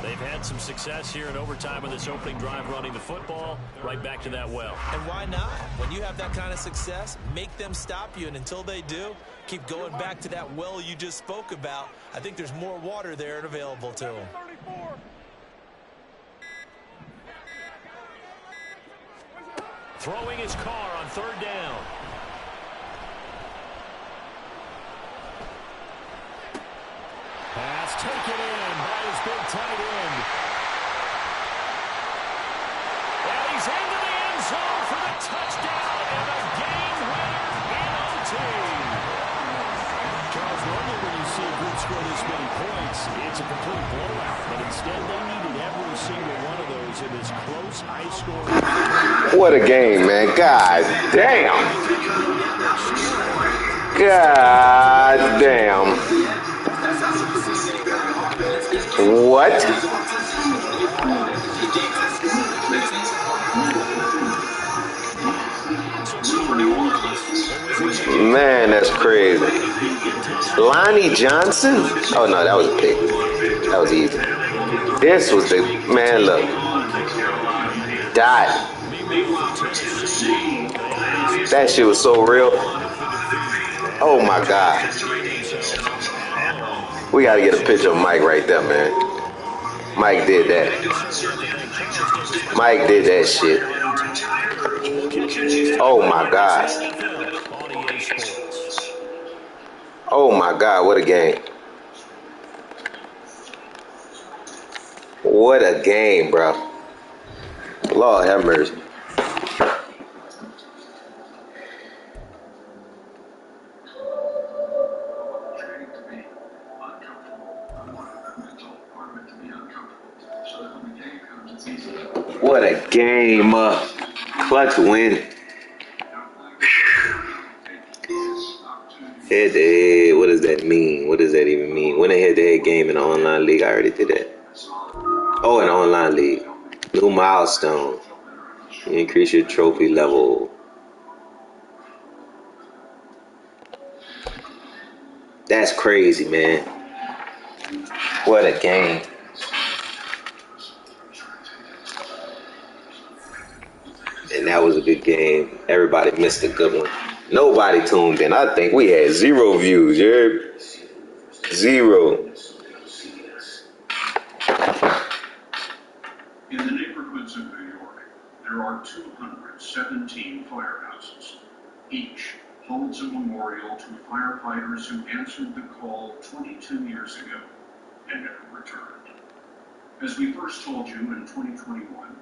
They've had some success here in overtime on this opening drive running the football right back to that well. And why not? When you have that kind of success, make them stop you. And until they do, keep going back to that well you just spoke about. I think there's more water there and available to them. Throwing his car on 3rd down. Pass taken in by his big tight end. And he's into the end zone for the touchdown and a game winner in OT. Charles, normally when you see a group score this many points, it's a complete blowout. But instead, they needed every single one of those in this close, high-scoring. What a game, man. God damn. God damn. What? Man, that's crazy. Lonnie Johnson? Oh, no, that was a pick. That was easy. This was the, man, look. Dot. That shit was so real. Oh, my God. We got to get a picture of Mike right there, man. Mike did that. Mike did that shit. Oh my God. On EA Sports. Oh my God, what a game. What a game, bro. Lord have mercy. What a game. Clutch win. Head to head. What does that mean? What does that even mean? Win a head to head game in an online league. I already did that. Oh, an online league. New milestone. You increase your trophy level. That's crazy, man. What a game. And that was a good game. Everybody missed a good one. Nobody tuned in. I think we had 0 views. You heard? 0. In the neighborhoods of New York, there are 217 firehouses. Each holds a memorial to firefighters who answered the call 22 years ago and never returned. As we first told you in 2021,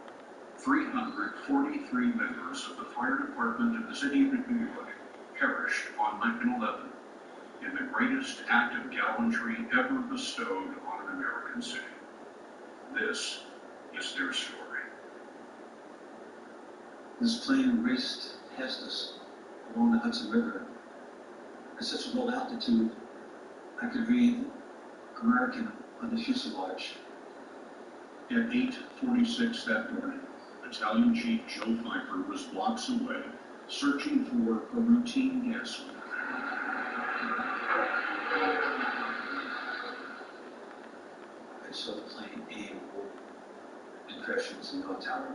343 members of the fire department of the city of New York perished on 9/11 in the greatest act of gallantry ever bestowed on an American city. This is their story. This plane raced past us along the Hudson River at such a low altitude, I could read American on the fuselage. At 8:46 that morning, Battalion Chief Joe Pfeiffer was blocks away, searching for a routine gas leak. I saw the plane aim and crash into the tower.